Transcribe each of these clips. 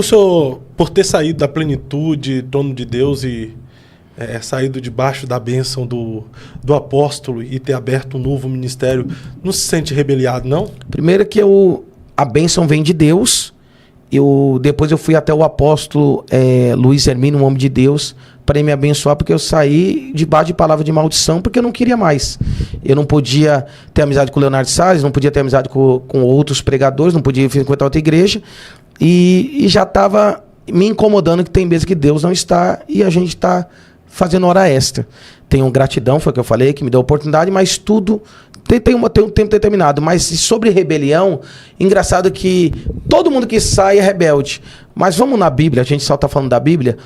O senhor, por ter saído da plenitude, trono de Deus e saído debaixo da bênção do apóstolo e ter aberto um novo ministério, não se sente rebeliado, não? Primeiro que a bênção vem de Deus. Depois eu fui até o apóstolo Luiz Hermínio, um homem de Deus, para ele me abençoar, porque eu saí debaixo de palavra de maldição, porque eu não queria mais. Eu não podia ter amizade com o Leonardo Salles, não podia ter amizade com outros pregadores, não podia frequentar outra igreja, e já estava me incomodando que tem vezes que Deus não está e a gente está fazendo hora extra. Tenho gratidão, foi o que eu falei, que me deu a oportunidade, mas tudo tem um tempo determinado. Mas sobre rebelião, engraçado que todo mundo que sai é rebelde. Mas vamos na Bíblia, a gente só está falando da Bíblia.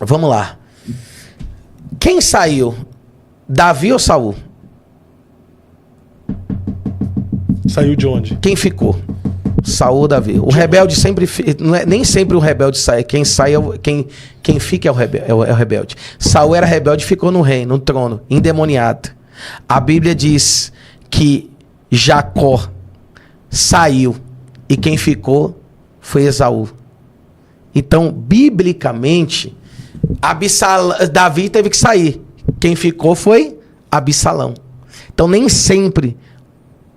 Vamos lá. Quem saiu? Davi ou Saul? Saiu de onde? Quem ficou? Saul ou Davi. O rebelde sempre... nem sempre o rebelde sai. Quem sai quem fica é o rebelde. Saul era rebelde e ficou no reino, no trono, endemoniado. A Bíblia diz que Jacó saiu e quem ficou foi Esaú. Então, biblicamente, Davi teve que sair. Quem ficou foi Absalão. Então, nem sempre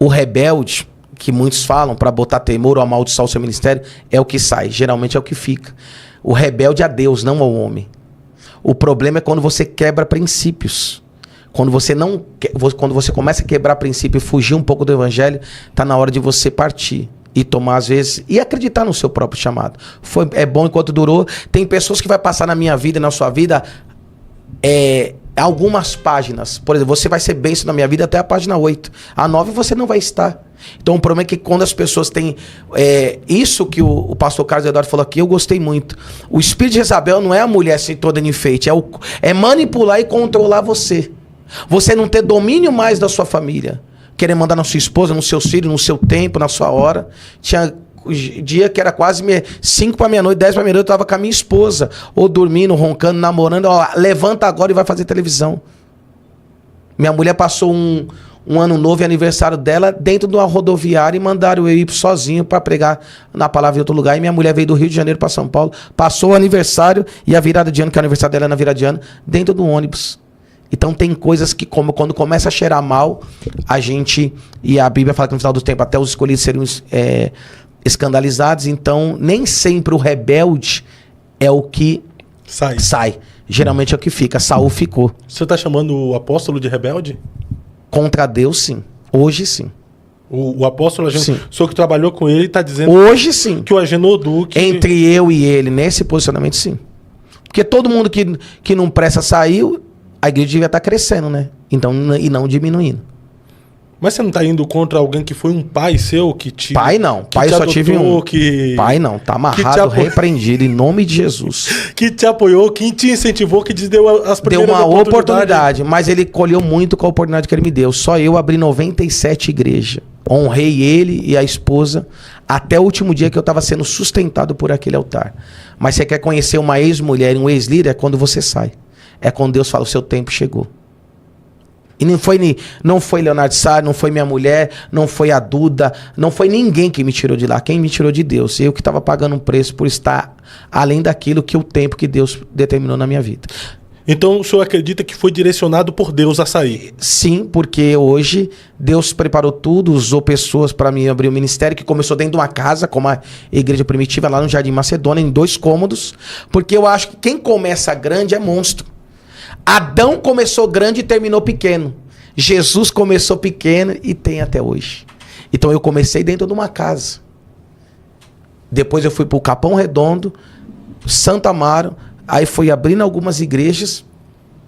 o rebelde, que muitos falam para botar temor ou amaldiçoar o seu ministério, é o que sai. Geralmente é o que fica. O rebelde é a Deus, não ao homem. O problema é quando você quebra princípios. Quando você começa a quebrar princípio e fugir um pouco do evangelho, está na hora de você partir. E tomar, às vezes, e acreditar no seu próprio chamado. É bom enquanto durou. Tem pessoas que vai passar na minha vida e na sua vida algumas páginas. Por exemplo, você vai ser bênção na minha vida até a página 8. A 9 você não vai estar. Então o problema é que quando as pessoas têm... isso que o pastor Carlos Eduardo falou aqui, eu gostei muito. O espírito de Jezabel não é a mulher assim, toda de enfeite. É manipular e controlar você. Você não ter domínio mais da sua família. Querer mandar na sua esposa, nos seus filhos, no seu tempo, na sua hora. Tinha dia que era quase 5 para meia-noite, 10 para meia-noite, eu estava com a minha esposa, ou dormindo, roncando, namorando. Ó, levanta agora e vai fazer televisão. Minha mulher passou um ano novo e aniversário dela dentro de uma rodoviária e mandaram eu ir sozinho para pregar na palavra em outro lugar. E minha mulher veio do Rio de Janeiro para São Paulo, passou o aniversário e a virada de ano, que o aniversário dela é na virada de ano, dentro do ônibus. Então tem coisas que, como quando começa a cheirar mal, a gente, e a Bíblia fala que no final do tempo até os escolhidos seriam escandalizados. Então nem sempre o rebelde é o que sai. Geralmente é o que fica. Saul ficou. Você está chamando o apóstolo de rebelde? Contra Deus, sim. Hoje, sim. O apóstolo, o senhor que trabalhou com ele, está dizendo... Hoje, sim. Que o Agenor Duque... Entre eu e ele, nesse posicionamento, sim. Porque todo mundo que não presta saiu, a igreja devia estar crescendo, né? Então, e não diminuindo. Mas você não está indo contra alguém que foi um pai seu que te... Pai não. Pai só tive um. Pai não. Está amarrado, repreendido, em nome de Jesus. Que te apoiou, que te incentivou, que te deu as primeiras oportunidades. Deu uma oportunidade, mas ele colheu muito com a oportunidade que ele me deu. Só eu abri 97 igrejas. Honrei ele e a esposa até o último dia que eu estava sendo sustentado por aquele altar. Mas você quer conhecer uma ex-mulher e um ex-líder? É quando você sai. É quando Deus fala, o seu tempo chegou. E não foi Leonardo Salles, não foi minha mulher, não foi a Duda, não foi ninguém que me tirou de lá. Quem me tirou de Deus? Eu que estava pagando um preço por estar além daquilo que o tempo que Deus determinou na minha vida. Então o senhor acredita que foi direcionado por Deus a sair? Sim, porque hoje Deus preparou tudo, usou pessoas para mim abrir o ministério, que começou dentro de uma casa, como a igreja primitiva, lá no Jardim Macedônia, em 2 cômodos, porque eu acho que quem começa grande é monstro. Adão começou grande e terminou pequeno. Jesus começou pequeno e tem até hoje. Então eu comecei dentro de uma casa. Depois eu fui para o Capão Redondo, Santo Amaro, aí fui abrindo algumas igrejas,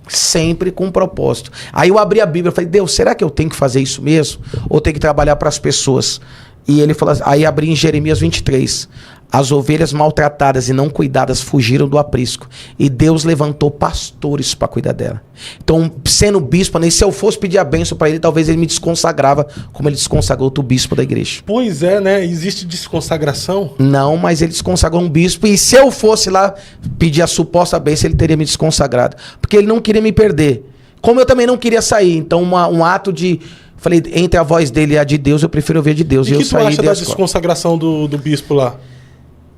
sempre com um propósito. Aí eu abri a Bíblia e falei, Deus, será que eu tenho que fazer isso mesmo? Ou tenho que trabalhar para as pessoas? E ele falou assim, aí abri em Jeremias 23. As ovelhas maltratadas e não cuidadas fugiram do aprisco. E Deus levantou pastores para cuidar dela. Então, sendo bispo, nem se eu fosse pedir a bênção para ele, talvez ele me desconsagrava, como ele desconsagrou outro bispo da igreja. Pois é, né? Existe desconsagração? Não, mas ele desconsagrou um bispo. E se eu fosse lá pedir a suposta bênção, ele teria me desconsagrado. Porque ele não queria me perder. Como eu também não queria sair. Então, um ato de Falei, entre a voz dele e a de Deus, eu prefiro ouvir a de Deus. E o que tu acha da escola. desconsagração do bispo lá?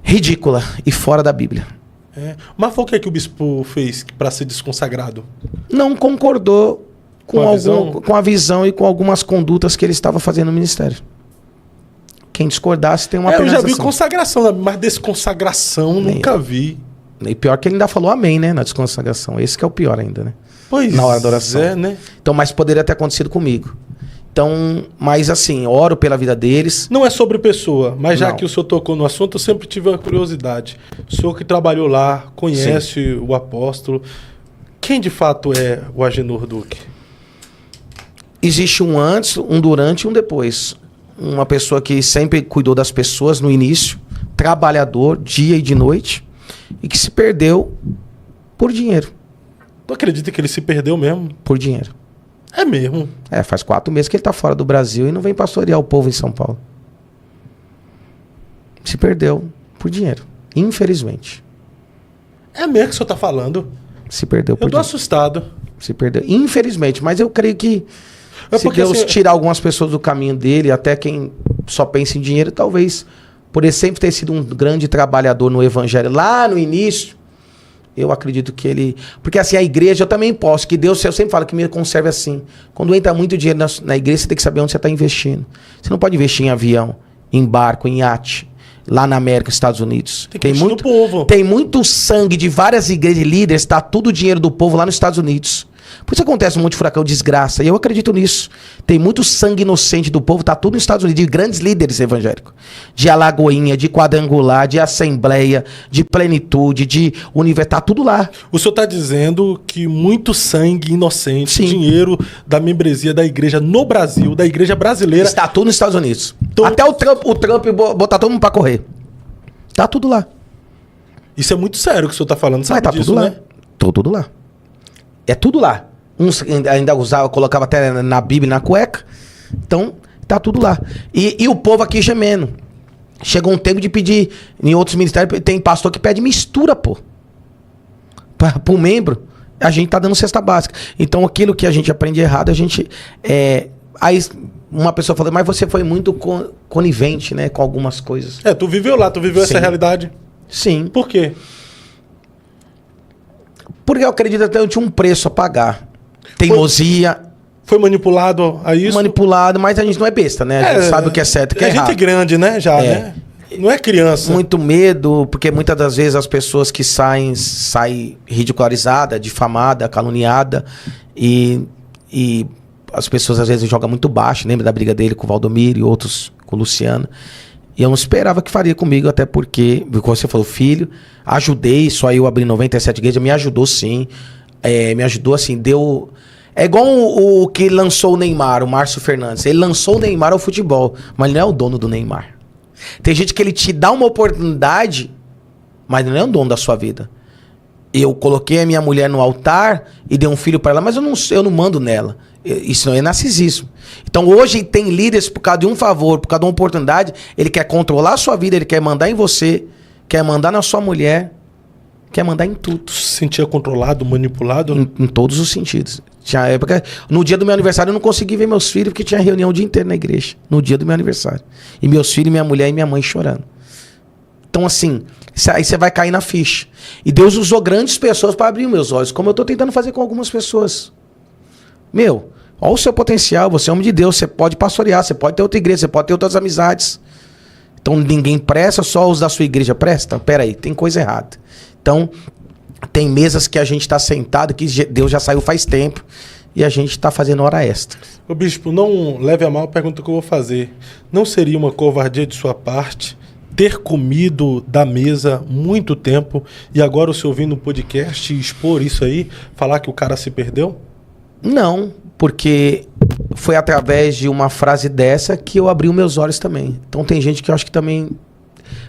Ridícula e fora da Bíblia. Mas foi o que o bispo fez para ser desconsagrado? Não concordou com a a visão e com algumas condutas que ele estava fazendo no ministério. Quem discordasse tem uma eu penalização. já vi consagração, mas desconsagração nunca vi. E pior que ele ainda falou amém, né? Na desconsagração. Esse que é o pior ainda, né? Pois na hora da oração. né? Então, mas poderia ter acontecido comigo. Então, mas assim, oro pela vida deles. Não é sobre pessoa, mas já Não. que o senhor tocou no assunto, eu sempre tive uma curiosidade. O senhor que trabalhou lá, conhece o apóstolo. Quem de fato é o Agenor Duque? Existe um antes, um durante e um depois. Uma pessoa que sempre cuidou das pessoas no início, trabalhador, dia e de noite, e que se perdeu por dinheiro. Tu acredita que ele se perdeu mesmo? Por dinheiro. É mesmo. Faz 4 meses que ele está fora do Brasil e não vem pastorear o povo em São Paulo. Se perdeu por dinheiro. Infelizmente. É mesmo que o senhor tá falando? Se perdeu por Eu tô dinheiro. assustado. Se perdeu. Infelizmente. Mas eu creio que se porque, Deus assim, tirar algumas pessoas do caminho dele, até quem só pensa em dinheiro, talvez, por ele sempre ter sido um grande trabalhador no evangelho, lá no início, eu acredito que ele... Porque assim, a igreja eu também posso, que Deus, eu sempre falo que me conserve assim. Quando entra muito dinheiro na igreja, você tem que saber onde você está investindo. Você não pode investir em avião, em barco, em iate, lá na América, Estados Unidos. Tem que investir no povo. Tem muito sangue de várias igrejas líderes, está tudo o dinheiro do povo lá nos Estados Unidos. Por isso acontece um monte de furacão, desgraça. E eu acredito nisso. Tem muito sangue inocente do povo, tá tudo nos Estados Unidos, de grandes líderes evangélicos. De Alagoinha, de Quadrangular, de Assembleia, de Plenitude, de Universidade, tá tudo lá. O senhor está dizendo que muito sangue inocente, Sim. dinheiro da membresia da igreja no Brasil, da igreja brasileira. Está tudo nos Estados Unidos. Então- Até o Trump botar todo mundo pra correr. Tá tudo lá. Isso é muito sério o que o senhor está falando, Mas sabe tá disso, tudo lá. né? Tudo lá. É tudo lá. Uns ainda usava, colocava até na Bíblia, na cueca. Então, tá tudo lá. E o povo aqui gemendo. Chegou um tempo de pedir, em outros ministérios, tem pastor que pede mistura, pô. Pro membro. A gente tá dando cesta básica. Então, aquilo que a gente aprende errado, a gente... Aí uma pessoa falou, mas você foi muito conivente, né, com algumas coisas. Tu viveu lá, tu viveu essa Sim. realidade. Sim. Por quê? Porque eu acredito até que eu tinha um preço a pagar. Teimosia, Foi manipulado a isso? manipulado, mas a gente não é besta, né? A gente sabe o que é certo e o que é gente errado. grande, né? Já, né? Não é criança. Muito medo, porque muitas das vezes as pessoas que saem ridicularizada, difamada, caluniada e as pessoas às vezes jogam muito baixo. Lembra da briga dele com o Valdomiro e outros com o Luciano? E eu não esperava que faria comigo, até porque, como você falou, filho, ajudei, só eu abri 97 igrejas, me ajudou sim. Me ajudou assim, deu... É igual o que lançou o Neymar, o Márcio Fernandes. Ele lançou o Neymar ao futebol, mas ele não é o dono do Neymar. Tem gente que ele te dá uma oportunidade, mas ele não é o dono da sua vida. Eu coloquei a minha mulher no altar e dei um filho para ela, mas eu não mando nela. Isso não é narcisismo. Então hoje tem líderes, por causa de um favor, por causa de uma oportunidade, ele quer controlar a sua vida, ele quer mandar em você, quer mandar na sua mulher, quer mandar em tudo. Tu se sentia controlado, manipulado? Em todos os sentidos. Tinha época, no dia do meu aniversário eu não consegui ver meus filhos porque tinha reunião o dia inteiro na igreja. No dia do meu aniversário. E meus filhos, minha mulher e minha mãe chorando. Então assim, aí você vai cair na ficha. E Deus usou grandes pessoas para abrir meus olhos, como eu estou tentando fazer com algumas pessoas. Olha o seu potencial, você é homem de Deus, você pode pastorear, você pode ter outra igreja, você pode ter outras amizades. Então ninguém presta, só os da sua igreja prestam? Pera aí, tem coisa errada. Então, tem mesas que a gente está sentado, que Deus já saiu faz tempo, e a gente está fazendo hora extra. Ô bispo, não leve a mal a pergunta que eu vou fazer. Não seria uma covardia de sua parte ter comido da mesa muito tempo e agora o senhor vir no podcast e expor isso aí, falar que o cara se perdeu? Não, porque foi através de uma frase dessa que eu abri os meus olhos também. Então tem gente que eu acho que também...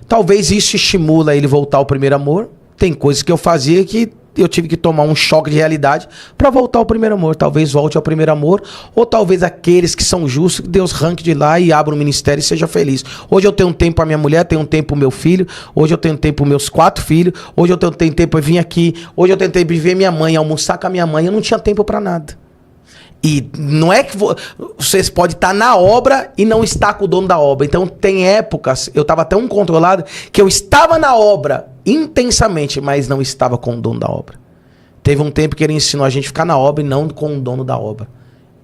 Talvez isso estimula ele voltar ao primeiro amor. Tem coisas que eu fazia que eu tive que tomar um choque de realidade para voltar ao primeiro amor. Talvez volte ao primeiro amor, ou talvez aqueles que são justos, que Deus arranque de lá e abra um ministério e seja feliz. Hoje eu tenho um tempo para minha mulher, tenho um tempo para o meu filho, hoje eu tenho tempo para meus 4 filhos, hoje eu tenho tempo para vir aqui, hoje eu tenho tempo de ver minha mãe, almoçar com a minha mãe. Eu não tinha tempo para nada. E não é que vocês podem estar na obra e não estar com o dono da obra. Então tem épocas, eu estava tão controlado, que eu estava na obra intensamente, mas não estava com o dono da obra. Teve um tempo que ele ensinou a gente a ficar na obra e não com o dono da obra.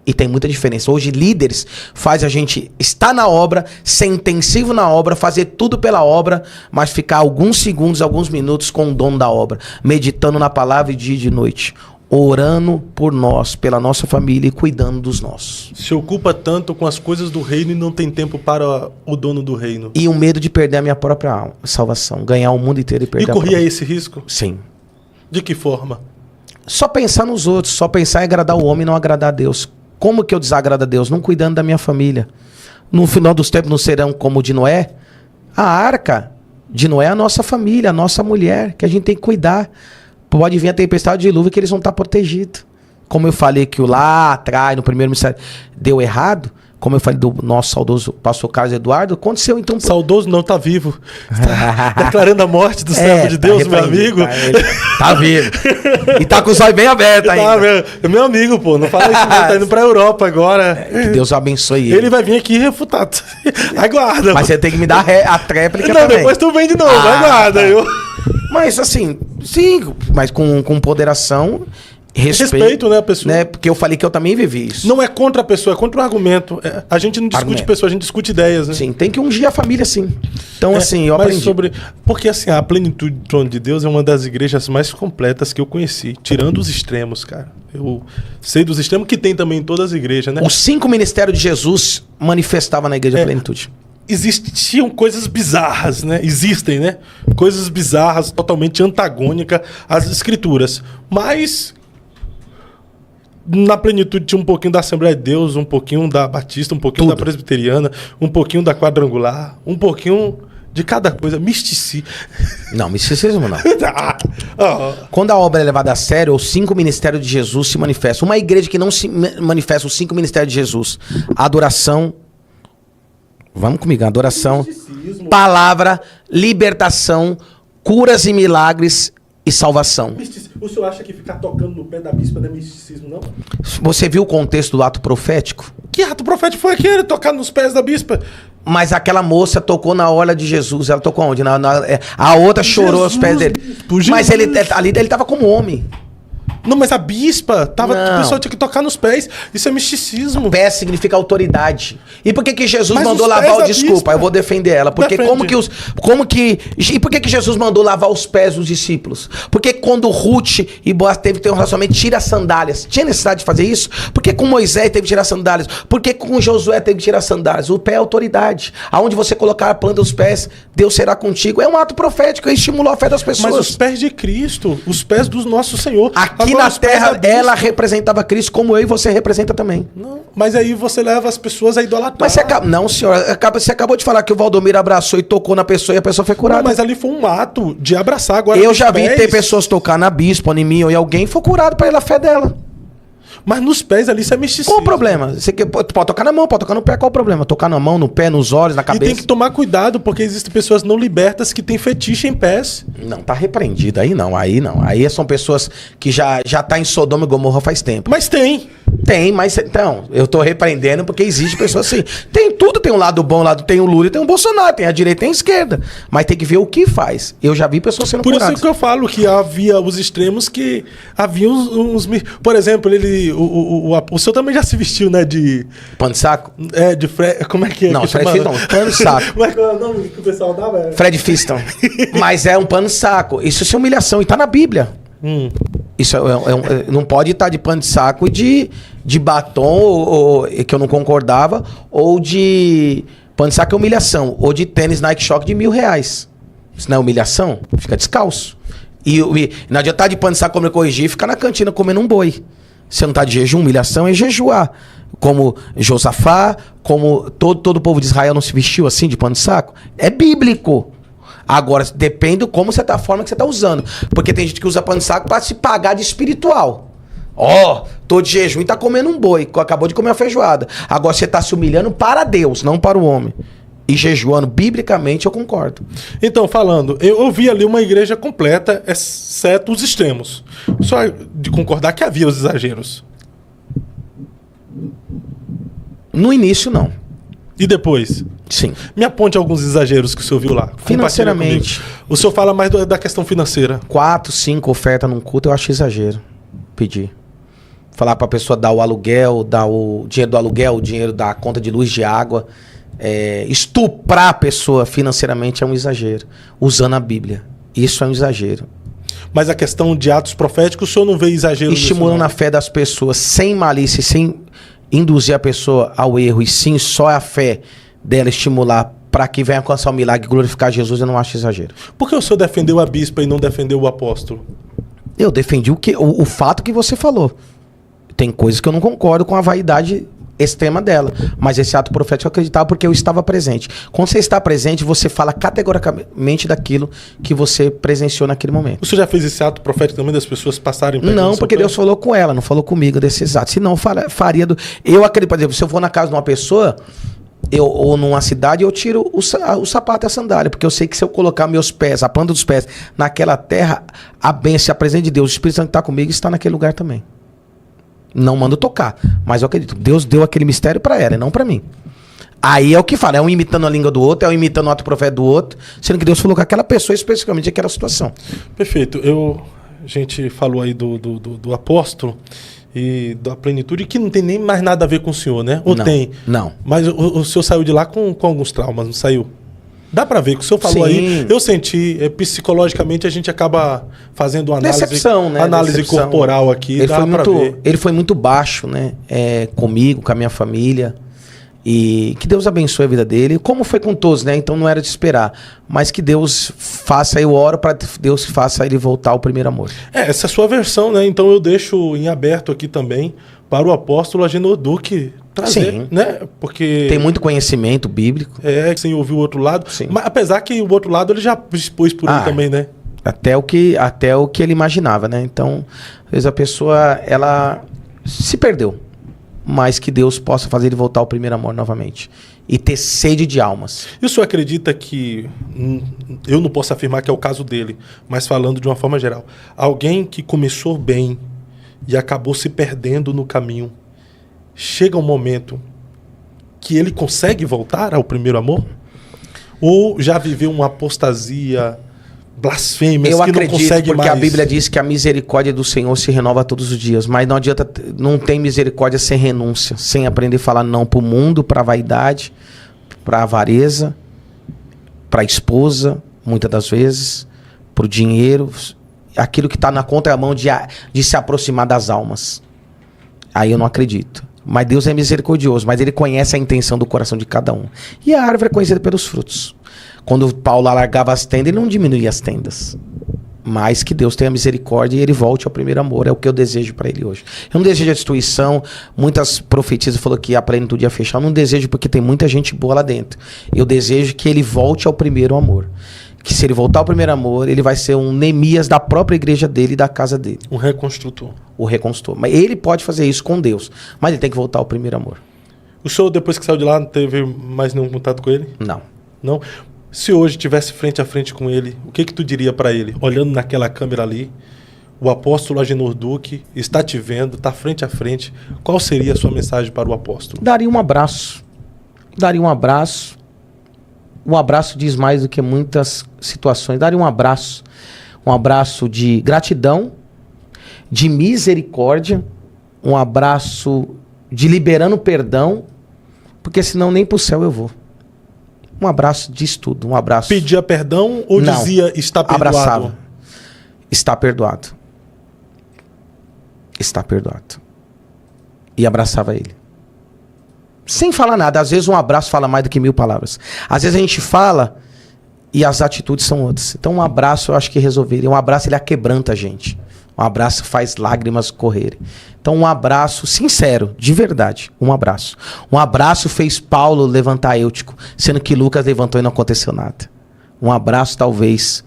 E tem muita diferença. Hoje, líderes faz a gente estar na obra, ser intensivo na obra, fazer tudo pela obra, mas ficar alguns segundos, alguns minutos com o dono da obra, meditando na palavra de dia e de noite, orando por nós, pela nossa família e cuidando dos nossos. Se ocupa tanto com as coisas do reino e não tem tempo para o dono do reino. E o medo de perder a minha própria alma, salvação, ganhar o mundo inteiro e perder E a própria. corria esse risco? Sim. De que forma? Só pensar nos outros, só pensar em agradar o homem e não agradar a Deus. Como que eu desagrado a Deus? Não cuidando da minha família. No final dos tempos não serão como o de Noé? A arca de Noé é a nossa família, a nossa mulher, que a gente tem que cuidar. Pode vir a tempestade de dilúvio que eles vão estar protegidos. Como eu falei que lá atrás, no primeiro ministério, deu errado, como eu falei do nosso saudoso pastor Carlos Eduardo, aconteceu então... Saudoso não, tá vivo. Tá declarando a morte do servo de Deus, meu amigo. Tá vivo. E tá com os olhos bem abertos ainda. Meu amigo, pô, não fala isso não, tá indo pra Europa agora. Que Deus abençoe ele. Ele vai vir aqui refutar. Aguarda. Mas você tem que me dar a tréplica não, também. Depois tu vem de novo, aguarda. Tá. Mas assim, sim, mas com ponderação... Respeito, né, a pessoa. Né, porque eu falei que eu também vivi isso. Não é contra a pessoa, é contra o argumento. A gente não discute pessoa, a gente discute ideias, né? Sim, tem que ungir a família, sim. Então, assim, eu aprendi. Porque, assim, a Plenitude do Trono de Deus é uma das igrejas mais completas que eu conheci. Tirando os extremos, cara. Eu sei dos extremos que tem também em todas as igrejas, né? Os 5 ministérios de Jesus manifestavam na igreja Plenitude. Existiam coisas bizarras, né? Existem, né? Coisas bizarras, totalmente antagônicas às escrituras. Mas... na Plenitude tinha um pouquinho da Assembleia de Deus, um pouquinho da Batista, um pouquinho da Presbiteriana, um pouquinho da Quadrangular, um pouquinho de cada coisa. Misticismo. Não, misticismo não. Quando a obra é levada a sério, os 5 ministérios de Jesus se manifestam. Uma igreja que não se manifesta os 5 ministérios de Jesus. Adoração. Vamos comigo. Adoração. Palavra, libertação, curas e milagres e salvação. O senhor acha que ficar tocando no pé da bispa não é misticismo, não? Você viu o contexto do ato profético? Que ato profético foi aquele? Tocar nos pés da bispa? Mas aquela moça tocou na orla de Jesus. Ela tocou onde? A outra chorou aos pés dele. Mas ali ele estava como homem. Não, mas a bispa tava. A pessoa tinha que tocar nos pés. Isso é misticismo. Pé significa autoridade. E por que Jesus mandou lavar o... Desculpa, eu vou defender ela. Porque E por que Jesus mandou lavar os pés dos discípulos? Porque quando Ruth e Boaz teve que ter um relacionamento, tira as sandálias. Tinha necessidade de fazer isso? Porque com Moisés teve que tirar as sandálias? Porque com Josué teve que tirar as sandálias? O pé é autoridade. Aonde você colocar a planta dos pés, Deus será contigo. É um ato profético, estimulou a fé das pessoas. Mas os pés de Cristo, os pés do nosso Senhor. Aqui na terra, ela representava Cristo como eu e você representa também. Não, mas aí você leva as pessoas a idolatrar. Mas não, senhor, você acabou de falar que o Valdomiro abraçou e tocou na pessoa e a pessoa foi curada. Não, mas ali foi um ato de abraçar. Agora eu já vi ter pessoas tocar na bispa, em mim ou em alguém, foi curado para a fé dela. Mas nos pés ali isso é misticismo. Qual o problema? Você pode tocar na mão, pode tocar no pé, qual o problema? Tocar na mão, no pé, nos olhos, na cabeça. E tem que tomar cuidado, porque existem pessoas não libertas que têm fetiche em pés. Não, tá repreendido. Aí não. Aí são pessoas que já tá em Sodoma e Gomorra faz tempo. Mas tem. Tem, mas então, eu tô repreendendo porque existe pessoas assim. Tem tudo, tem um lado bom, tem o Lula e tem o Bolsonaro, tem a direita e tem a esquerda. Mas tem que ver o que faz. Eu já vi pessoas sendo curadas. Por isso que eu falo que havia os extremos que havia uns... Por exemplo, o senhor também já se vestiu, né, de... Pano de saco? De Fred... Como é que é? Não, Fred Fiston, pano de saco. Como é que é o nome que o pessoal dava? Fred Fiston. Mas é um pano de saco. Isso é humilhação e tá na Bíblia. Isso não pode estar de pano de saco e de batom, que eu não concordava, ou de pano de saco é humilhação, ou de tênis Nike Shock de R$1.000. Isso não é humilhação? Fica descalço. E não adianta estar de pano de saco, como eu corrigi, e ficar na cantina comendo um boi. Você não está de jejum, humilhação é jejuar. Como Josafá, como todo o povo de Israel não se vestiu assim de pano de saco. É bíblico. Agora, depende como você tá, a forma que você tá usando. Porque tem gente que usa pano de saco para se pagar de espiritual. Tô de jejum e tá comendo um boi, acabou de comer uma feijoada. Agora você tá se humilhando para Deus, não para o homem. E jejuando, biblicamente, eu concordo. Então, falando, eu vi ali uma igreja completa, exceto os extremos. Só de concordar que havia os exageros. No início, não. E depois? Sim. Me aponte alguns exageros que o senhor viu lá. Financeiramente. O senhor fala mais da questão financeira. 4, 5 ofertas num culto, eu acho exagero. Pedir. Falar pra pessoa dar o aluguel, dar o dinheiro do aluguel, o dinheiro da conta de luz, de água. Estuprar a pessoa financeiramente é um exagero. Usando a Bíblia. Isso é um exagero. Mas a questão de atos proféticos, o senhor não vê exagero nisso? Estimulando a fé das pessoas sem malícia, sem induzir a pessoa ao erro, e sim só a fé dela estimular para que venha alcançar o milagre e glorificar Jesus, eu não acho exagero. Por que o senhor defendeu a bispa e não defendeu o apóstolo? Eu defendi o fato que você falou. Tem coisas que eu não concordo com a vaidade extrema dela. Mas esse ato profético eu acreditava porque eu estava presente. Quando você está presente, você fala categoricamente daquilo que você presenciou naquele momento. O senhor já fez esse ato profético também das pessoas passarem... Não, porque Deus falou com ela, não falou comigo desses atos. Senão faria do... Eu acredito, por exemplo, se eu for na casa de uma pessoa... ou numa cidade, eu tiro o sapato e a sandália, porque eu sei que se eu colocar meus pés, a planta dos pés, naquela terra, a bênção, a presença de Deus, o Espírito Santo que está comigo está naquele lugar também. Não mando tocar, mas eu acredito. Deus deu aquele mistério para ela e não para mim. Aí é o que fala, é um imitando a língua do outro, é um imitando o ato profeta do outro, sendo que Deus falou com aquela pessoa especificamente aquela situação. Perfeito. A gente falou aí do apóstolo e da plenitude, que não tem nem mais nada a ver com o senhor, né? Ou não, tem? Não. Mas o senhor saiu de lá com alguns traumas, não saiu? Dá pra ver que o senhor falou. Sim. Aí, eu senti, psicologicamente a gente acaba fazendo uma análise, decepção, né? Análise decepção. Corporal aqui, Ele foi muito baixo, né? Comigo, com a minha família. E que Deus abençoe a vida dele, como foi com todos, né? Então não era de esperar. Mas que Deus faça, eu oro para Deus que faça ele voltar ao primeiro amor. Essa é a sua versão, né? Então eu deixo em aberto aqui também para o apóstolo Agenor Duque trazer, sim, né? Porque tem muito conhecimento bíblico. Sem ouvir o outro lado. Sim. Mas apesar que o outro lado ele já expôs por ele também, né? Até o que ele imaginava, né? Então, às vezes a pessoa, ela se perdeu. Mas que Deus possa fazer ele voltar ao primeiro amor novamente. E ter sede de almas. E o senhor acredita que... eu não posso afirmar que é o caso dele, mas falando de uma forma geral. Alguém que começou bem e acabou se perdendo no caminho, chega um momento que ele consegue voltar ao primeiro amor? Ou já viveu uma apostasia... blasfêmias que não consegue mais? Eu acredito, porque a Bíblia diz que a misericórdia do Senhor se renova todos os dias. Mas não adianta, não tem misericórdia sem renúncia, sem aprender a falar não para o mundo, para a vaidade, para a avareza, para a esposa, muitas das vezes, para o dinheiro, aquilo que está na contramão de se aproximar das almas. Aí eu não acredito. Mas Deus é misericordioso, mas Ele conhece a intenção do coração de cada um. E a árvore é conhecida pelos frutos. Quando Paulo alargava as tendas, ele não diminuía as tendas. Mas que Deus tenha misericórdia e ele volte ao primeiro amor. É o que eu desejo para ele hoje. Eu não desejo a destruição. Muitas profetisas falaram que a plenitude ia fechar. Eu não desejo porque tem muita gente boa lá dentro. Eu desejo que ele volte ao primeiro amor. Que se ele voltar ao primeiro amor, ele vai ser um Neemias da própria igreja dele e da casa dele. Um reconstrutor. O reconstrutor. Mas ele pode fazer isso com Deus. Mas ele tem que voltar ao primeiro amor. O senhor, depois que saiu de lá, não teve mais nenhum contato com ele? Não. Não? Se hoje estivesse frente a frente com ele, o que tu diria para ele? Olhando naquela câmera ali, o apóstolo Agenor Duque está te vendo, está frente a frente. Qual seria a sua mensagem para o apóstolo? Daria um abraço. Daria um abraço. Um abraço diz mais do que muitas situações. Daria um abraço. Um abraço de gratidão, de misericórdia, um abraço de liberando perdão, porque senão nem para o céu eu vou. Um abraço diz tudo, um abraço. Pedia perdão ou não, dizia está perdoado? Abraçava. Está perdoado. Está perdoado. E abraçava ele. Sem falar nada. Às vezes um abraço fala mais do que 1000 palavras. Às vezes a gente fala e as atitudes são outras. Então um abraço eu acho que resolveria. Um abraço ele aquebranta a gente. Um abraço faz lágrimas correrem. Então um abraço sincero, de verdade. Um abraço. Um abraço fez Paulo levantar Eutico, sendo que Lucas levantou e não aconteceu nada. Um abraço talvez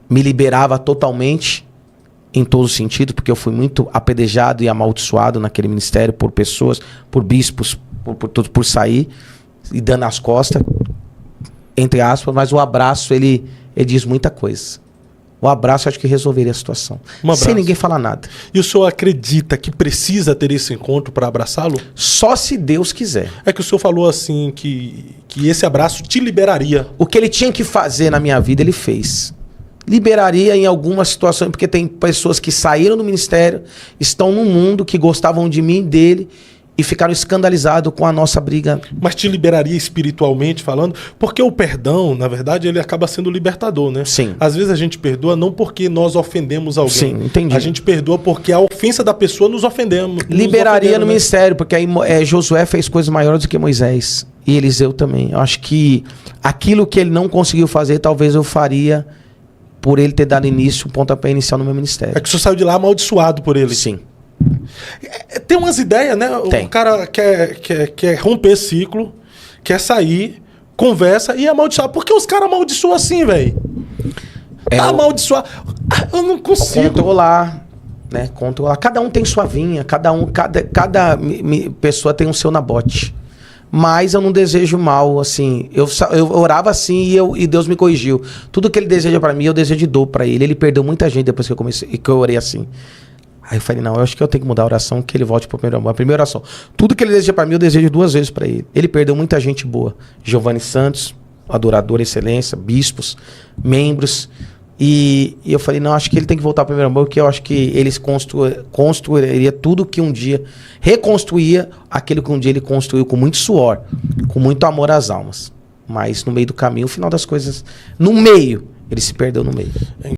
me liberava totalmente em todos os sentidos, porque eu fui muito apedrejado e amaldiçoado naquele ministério por pessoas, por bispos, por sair e dando as costas, entre aspas, mas o abraço ele diz muita coisa. O abraço acho que resolveria a situação. Um abraço. Sem ninguém falar nada. E o senhor acredita que precisa ter esse encontro para abraçá-lo? Só se Deus quiser. É que o senhor falou assim que esse abraço te liberaria. O que ele tinha que fazer na minha vida, ele fez. Liberaria em algumas situações, porque tem pessoas que saíram do ministério, estão no mundo, que gostavam de mim e dele, e ficaram escandalizados com a nossa briga. Mas te liberaria espiritualmente falando? Porque o perdão, na verdade, ele acaba sendo libertador, né? Sim. Às vezes a gente perdoa não porque nós ofendemos alguém. Sim, entendi. A gente perdoa porque a ofensa da pessoa nos ofendemos. Liberaria no ministério, porque aí Josué fez coisas maiores do que Moisés. E Eliseu também. Eu acho que aquilo que ele não conseguiu fazer, talvez eu faria por ele ter dado início, um pontapé inicial no meu ministério. É que o senhor saiu de lá amaldiçoado por ele. Sim. Tem umas ideias, né? Tem. O cara quer romper ciclo, quer sair, conversa e amaldiçoar. Por que os caras amaldiçoam assim, velho? Amaldiçoar. Eu não consigo. Controlar, né? Controlar. Cada um tem sua vinha, cada pessoa tem o seu nabote. Mas eu não desejo mal, assim. Eu orava assim e Deus me corrigiu. Tudo que ele deseja pra mim, eu desejo de dor pra ele. Ele perdeu muita gente depois que eu orei assim. Aí eu falei, não, eu acho que eu tenho que mudar a oração, que ele volte pro primeiro amor. A primeira oração. Tudo que ele deseja pra mim, eu desejo 2 vezes pra ele. Ele perdeu muita gente boa. Giovanni Santos, adorador, excelência, bispos, membros. E eu falei, não, acho que ele tem que voltar pro primeiro amor, porque eu acho que ele construiria tudo que um dia... Reconstruía aquilo que um dia ele construiu com muito suor, com muito amor às almas. Mas no meio do caminho, o final das coisas... No meio, ele se perdeu no meio.